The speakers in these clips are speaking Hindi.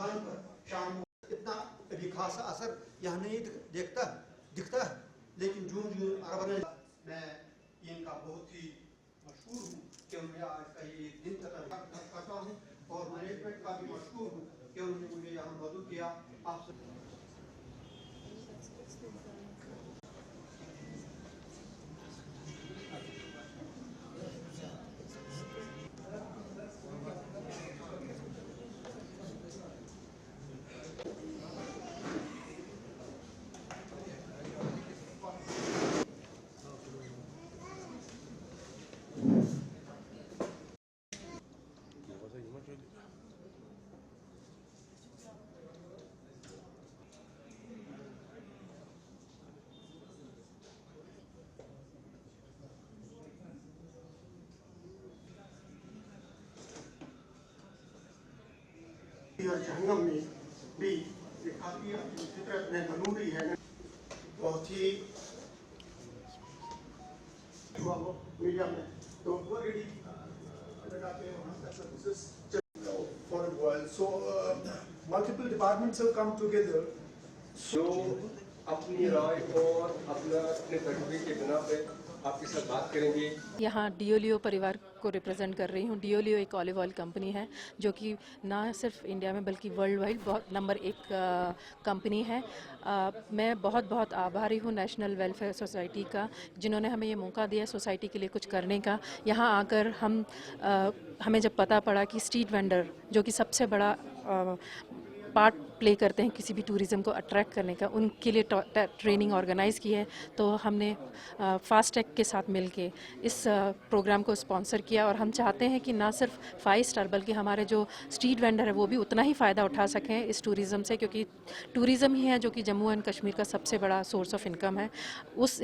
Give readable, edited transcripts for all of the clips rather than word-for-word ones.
दुकान पर शाम को इतना कभी खास असर यहाँ नहीं दिखता है, लेकिन जून अरब मैं इनका बहुत ही मशहूर हूँ कि उन्होंने आज का ये दिन करता हूँ और मैनेजमेंट का भी मशहूर हूँ कि उन्होंने मुझे यहाँ मौजूद किया। आप और जहन्नम में भी काफी अपनी फितरत में बनूरी है, बहुत ही मीडिया में तो already for a while. So multiple departments have come together. जो अपनी राय और अपने तजुर्बे के बिना पे आपके साथ बात करेंगे। यहाँ डिओलियो परिवार को रिप्रेजेंट कर रही हूँ। डिओलियो एक ऑलिव ऑयल कंपनी है जो कि ना सिर्फ इंडिया में बल्कि वर्ल्ड वाइड बहुत नंबर 1 कंपनी है। मैं बहुत बहुत आभारी हूँ नेशनल वेलफेयर सोसाइटी का, जिन्होंने हमें ये मौका दिया सोसाइटी के लिए कुछ करने का। यहाँ आकर हमें जब पता पड़ा कि स्ट्रीट वेंडर जो कि सबसे बड़ा पार्ट प्ले करते हैं किसी भी टूरिज़्म को अट्रैक्ट करने का, उनके लिए ट्रेनिंग ऑर्गेनाइज़ की है, तो हमने फास्टैग के साथ मिलके इस प्रोग्राम को स्पॉन्सर किया। और हम चाहते हैं कि ना सिर्फ 5 स्टार बल्कि हमारे जो स्ट्रीट वेंडर है वो भी उतना ही फ़ायदा उठा सकें इस टूरिज़्म से, क्योंकि टूरिज़्म ही है जो कि जम्मू एंड कश्मीर का सबसे बड़ा सोर्स ऑफ इनकम है। उस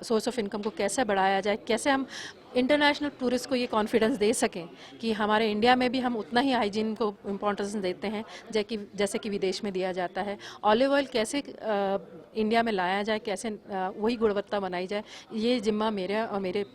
सोर्स ऑफ इनकम को कैसे बढ़ाया जाए, कैसे हम इंटरनेशनल टूरिस्ट को ये कॉन्फिडेंस दे सकें कि हमारे इंडिया में भी हम उतना ही हाइजीन को इम्पोर्टेंस देते हैं जैसे कि विदेश में दिया जाता है। ऑलिव ऑयल कैसे इंडिया में लाया जाए, कैसे वही गुणवत्ता बनाई जाए, ये जिम्मा मेरा और मेरे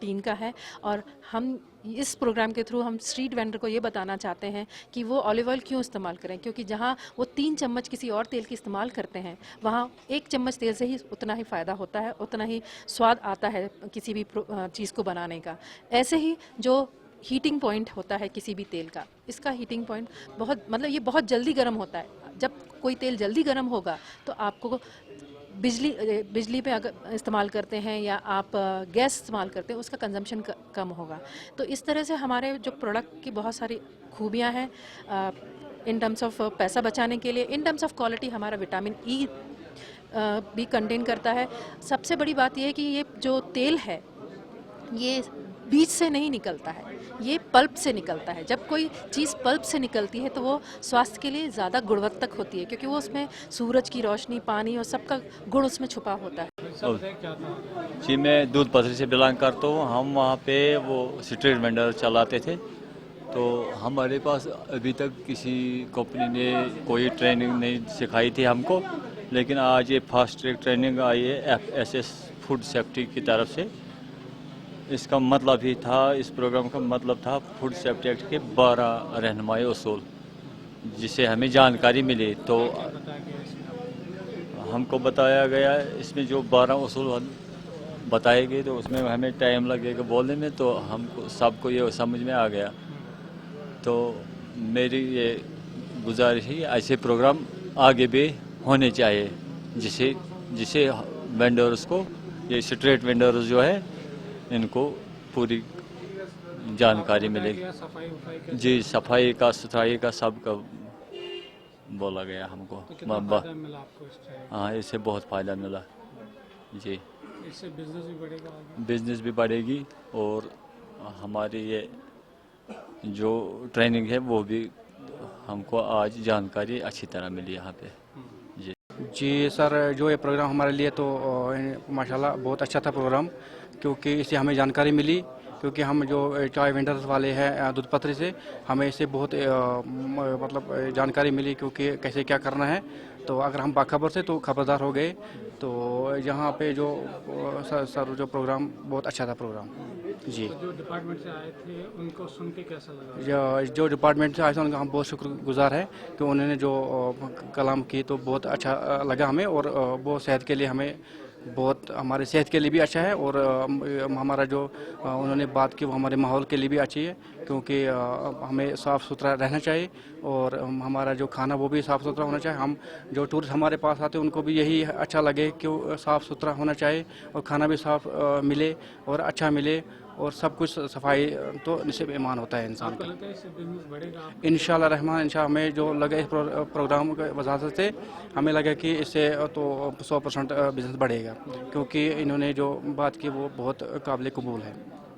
टीम का है। और हम इस प्रोग्राम के थ्रू हम स्ट्रीट वेंडर को ये बताना चाहते हैं कि वो ऑलिव ऑयल क्यों इस्तेमाल करें, क्योंकि जहाँ वो 3 चम्मच किसी और तेल की इस्तेमाल करते हैं वहाँ 1 चम्मच तेल से ही उतना ही फ़ायदा होता है, उतना ही स्वाद आता है किसी भी चीज़ को बनाने का। ऐसे ही जो हीटिंग पॉइंट होता है किसी भी तेल का, इसका हीटिंग पॉइंट ये बहुत जल्दी गर्म होता है। जब कोई तेल जल्दी गर्म होगा तो आपको बिजली पे अगर इस्तेमाल करते हैं या आप गैस इस्तेमाल करते हैं उसका कंजम्पशन कम होगा। तो इस तरह से हमारे जो प्रोडक्ट की बहुत सारी खूबियां हैं इन टर्म्स ऑफ पैसा बचाने के लिए। इन टर्म्स ऑफ क्वालिटी हमारा विटामिन ई भी कंटेन करता है। सबसे बड़ी बात यह है कि ये जो तेल है ये बीज से नहीं निकलता है, ये पल्प से निकलता है। जब कोई चीज़ पल्प से निकलती है तो वो स्वास्थ्य के लिए ज़्यादा गुणवत्तक होती है, क्योंकि वो उसमें सूरज की रोशनी, पानी और सबका गुण उसमें छुपा होता है। जी, मैं दूध पथरी से बिलोंग करता हूँ। हम वहाँ पे वो स्ट्रीट वेंडर चलाते थे, तो हमारे पास अभी तक किसी कंपनी ने कोई ट्रेनिंग नहीं सिखाई थी हमको, लेकिन आज ये फास्ट ट्रैक ट्रेनिंग आई है FSS फूड सेफ्टी की तरफ से। इसका मतलब ही था, इस प्रोग्राम का मतलब था फूड सेफ्टी एक्ट के 12 रहनुमाई उसूल, जिसे हमें जानकारी मिली। तो हमको बताया गया इसमें जो 12 उसूल बताए गए तो उसमें हमें टाइम लगेगा बोलने में, तो हमको सबको ये समझ में आ गया। तो मेरी ये गुजारिश है ऐसे प्रोग्राम आगे भी होने चाहिए, जिसे वेंडर्स को, ये स्ट्रीट वेंडर्स जो है, इनको पूरी जानकारी मिलेगी। जी, सफाई का, सुथराई का, सब का बोला गया हमको। हाँ, इससे बहुत फ़ायदा मिला जी। इससे बिजनेस भी बढ़ेगी और हमारी ये जो ट्रेनिंग है वो भी हमको आज जानकारी अच्छी तरह मिली यहाँ पे। जी सर, जो ये प्रोग्राम हमारे लिए तो माशाल्लाह बहुत अच्छा था प्रोग्राम, क्योंकि इससे हमें जानकारी मिली। क्योंकि हम जो चाय वेंडर्स वाले हैं दूध पथरी से, हमें इससे बहुत जानकारी मिली, क्योंकि कैसे क्या करना है। तो अगर हम बाखबर से तो खबरदार हो गए। तो यहाँ पे जो सर जो प्रोग्राम बहुत अच्छा था प्रोग्राम जी। जो डिपार्टमेंट से आए थे उनको सुन के कैसा लगा? जो डिपार्टमेंट से आए थे उनका हम बहुत शुक्रगुजार है कि उन्होंने जो कलाम की तो बहुत अच्छा लगा हमें, और वो सेहत के लिए हमें बहुत, हमारे सेहत के लिए भी अच्छा है, और हमारा जो उन्होंने बात की वो हमारे माहौल के लिए भी अच्छी है, क्योंकि हमें साफ़ सुथरा रहना चाहिए, और हमारा जो खाना वो भी साफ़ सुथरा होना चाहिए। हम जो टूरिस्ट हमारे पास आते हैं उनको भी यही अच्छा लगे कि साफ़ सुथरा होना चाहिए और खाना भी साफ़ मिले और अच्छा मिले, और सब कुछ सफाई तो निस्बत ईमान होता है इंसान आपको का। लगता है इससे बिजनेस बढ़ेगा? इंशाल्लाह रहमान, इंशाल्लाह हमें जो लगे इस प्रोग्राम की वजह से हमें लगा कि इससे तो 100% बिजनेस बढ़ेगा, क्योंकि इन्होंने जो बात की वो बहुत काबिल कबूल है।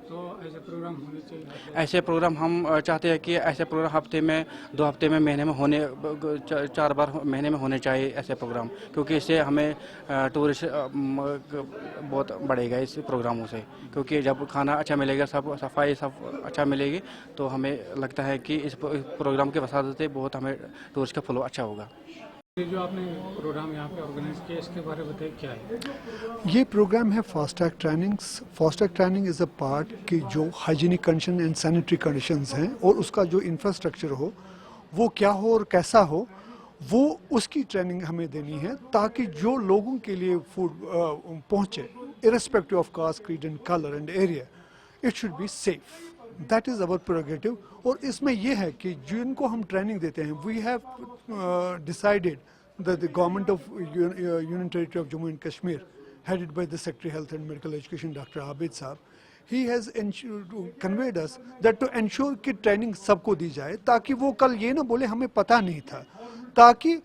तो ऐसे प्रोग्राम होने चाहिए? ऐसे प्रोग्राम हम चाहते हैं कि ऐसे प्रोग्राम हफ्ते में, 2 हफ्ते में, महीने में होने, 4 बार महीने में होने चाहिए ऐसे प्रोग्राम, क्योंकि इससे हमें टूरिस्ट बहुत बढ़ेगा इस प्रोग्रामों से, क्योंकि जब खाना अच्छा मिलेगा, सब सफाई सब अच्छा मिलेगी, तो हमें लगता है कि इस प्रोग्राम के वजह से बहुत हमें टूरिस्ट का फ्लो अच्छा होगा। ये जो आपने प्रोग्राम यहाँ पे ऑर्गेनाइज किया इसके बारे में बताइए, क्या है? ये प्रोग्राम है fast track trainings. Fast track training is a part कि जो hygienic condition and sanitary conditions हैं और उसका जो इंफ्रास्ट्रक्चर हो वो क्या हो और कैसा हो, वो उसकी ट्रेनिंग हमें देनी है, ताकि जो लोगों के लिए फूड पहुँचे, irrespective of caste, creed and colour and area, it should be safe. That is our prerogative. और इसमें यह है कि जिनको हम ट्रेनिंग देते हैं, we have decided that the government of union territory of Jammu and Kashmir, headed by the Secretary Health and Medical Education, Dr. Abid Saab, he has conveyed us that to ensure कि ट्रेनिंग सबको दी जाए, ताकि वो कल ये ना बोले हमें पता नहीं था, ताकि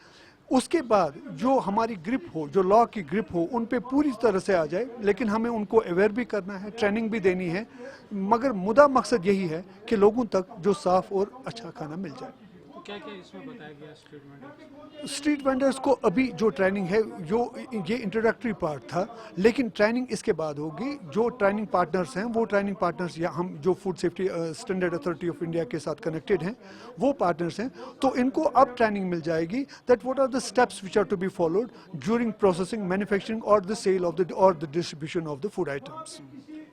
उसके बाद जो हमारी ग्रिप हो, जो लॉ की ग्रिप हो, उन पे पूरी तरह से आ जाए। लेकिन हमें उनको अवेयर भी करना है, ट्रेनिंग भी देनी है, मगर मुद्दा मकसद यही है कि लोगों तक जो साफ़ और अच्छा खाना मिल जाए। क्या क्या इसमें बताया गया स्ट्रीट वेंडर्स? स्ट्रीट वेंडर्स को अभी जो ट्रेनिंग है, जो ये इंट्रोडक्टरी पार्ट था, लेकिन ट्रेनिंग इसके बाद होगी। जो ट्रेनिंग पार्टनर्स हैं, वो ट्रेनिंग पार्टनर्स या हम जो food safety standard authority of India के साथ कनेक्टेड हैं, वो पार्टनर्स हैं। तो इनको अब ट्रेनिंग मिल जाएगी that what are the steps which are to be followed during processing, manufacturing और द सेल ऑफ द और the distribution of the food items.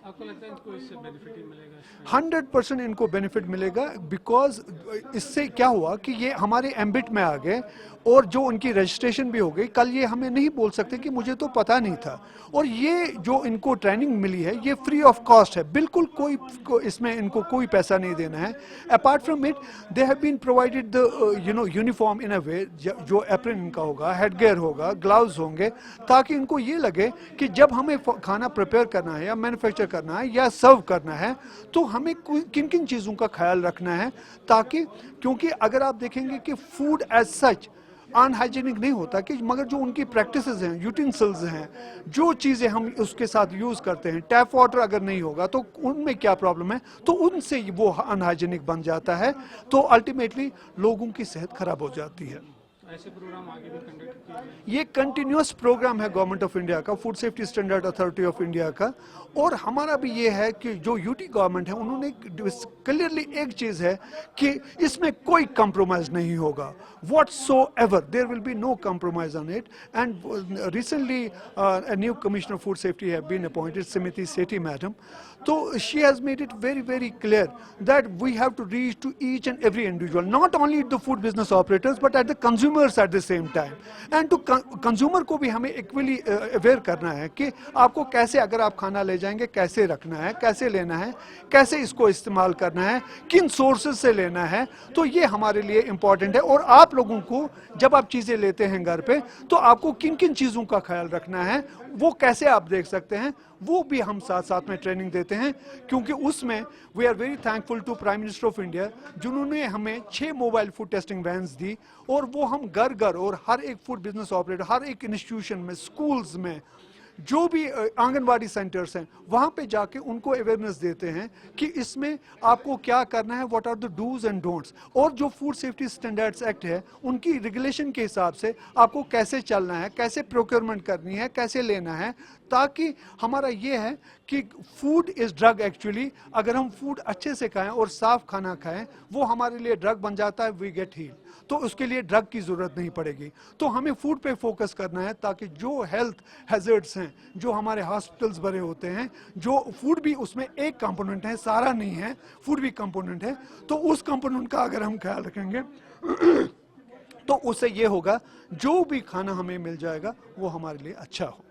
आपको लगता है इनको इससे बेनिफिट ही मिलेगा? 100% इनको बेनिफिट मिलेगा, बिकॉज इससे क्या हुआ कि ये हमारे एम्बिट में आ गए और जो उनकी रजिस्ट्रेशन भी हो गई। कल ये हमें नहीं बोल सकते कि मुझे तो पता नहीं था। और ये जो इनको ट्रेनिंग मिली है ये फ्री ऑफ कॉस्ट है, बिल्कुल कोई इसमें इनको कोई पैसा नहीं देना है। Apart from it they have been provided the uniform in a way, जो एप्रन इनका होगा, हेडगेयर होगा, ग्लव्स होंगे, ताकि इनको ये लगे कि जब हमें खाना प्रिपेयर करना है या मैन्युफैक्चर करना है या सर्व करना है तो हमें किन किन चीज़ों का ख्याल रखना है। ताकि क्योंकि अगर आप देखेंगे कि फूड एज सच अनहाइजीनिक नहीं होता, कि मगर जो उनकी प्रैक्टिसेस हैं, यूटेंसिल्स हैं, जो चीज़ें हम उसके साथ यूज़ करते हैं, टैप वाटर अगर नहीं होगा तो उनमें क्या प्रॉब्लम है, तो उनसे वो अनहाइजीनिक बन जाता है, तो अल्टीमेटली लोगों की सेहत खराब हो जाती है। ऐसे प्रोग्राम आगे भी कंडक्ट किए? ये कंटिन्यूस प्रोग्राम है गवर्नमेंट ऑफ इंडिया का, food safety standard authority of India का। और हमारा भी ये है कि जो यूटी गवर्नमेंट है उन्होंने क्लियरली एक चीज़ है कि इसमें कोई कंप्रोमाइज नहीं होगा, whatsoever there will be no compromise on it. And recently a new commissioner of food safety have been appointed, Simiti Sethi madam. So she has made it very very clear that we have to reach to each and every individual, not only the food business operators but at the consumers at the same time. And to consumer को भी हमें equally aware करना है कि आपको कैसे, अगर आप खाना ले जाएंगे, कैसे रखना है, कैसे लेना है, कैसे इसको इस्तेमाल करना है, किन सोर्सेज से लेना है। तो ये हमारे लिए इम्पॉर्टेंट है। और आप लोगों को जब आप चीज़ें लेते हैं घर पे, तो आपको किन किन चीज़ों का ख्याल रखना है, वो कैसे आप देख सकते हैं, वो भी हम साथ साथ में ट्रेनिंग देते हैं। क्योंकि उसमें we are very thankful to prime minister of India, जिन्होंने हमें 6 मोबाइल फूड टेस्टिंग वैन्स दी, और वो हम घर घर और हर एक फूड बिजनेस ऑपरेटर, हर एक इंस्टीट्यूशन में, स्कूल्स में, जो भी आंगनबाड़ी सेंटर्स हैं वहाँ पे जाके उनको अवेयरनेस देते हैं कि इसमें आपको क्या करना है, what are the dos and don'ts, और जो फूड सेफ्टी स्टैंडर्ड्स एक्ट है उनकी रेगुलेशन के हिसाब से आपको कैसे चलना है, कैसे प्रोक्योरमेंट करनी है, कैसे लेना है, ताकि हमारा ये है कि फूड इज ड्रग एक्चुअली। अगर हम फूड अच्छे से खाएं और साफ खाना खाएं वो हमारे लिए ड्रग बन जाता है, वी गेट हील। तो उसके लिए ड्रग की जरूरत नहीं पड़ेगी। तो हमें फूड पे फोकस करना है ताकि जो हेल्थ हैजर्ड्स हैं, जो हमारे हॉस्पिटल्स भरे होते हैं, जो फूड भी उसमें एक कंपोनेंट है, सारा नहीं है, फूड भी कंपोनेंट है, तो उस कंपोनेंट का अगर हम ख्याल रखेंगे तो उससे ये होगा जो भी खाना हमें मिल जाएगा वो हमारे लिए अच्छा हो।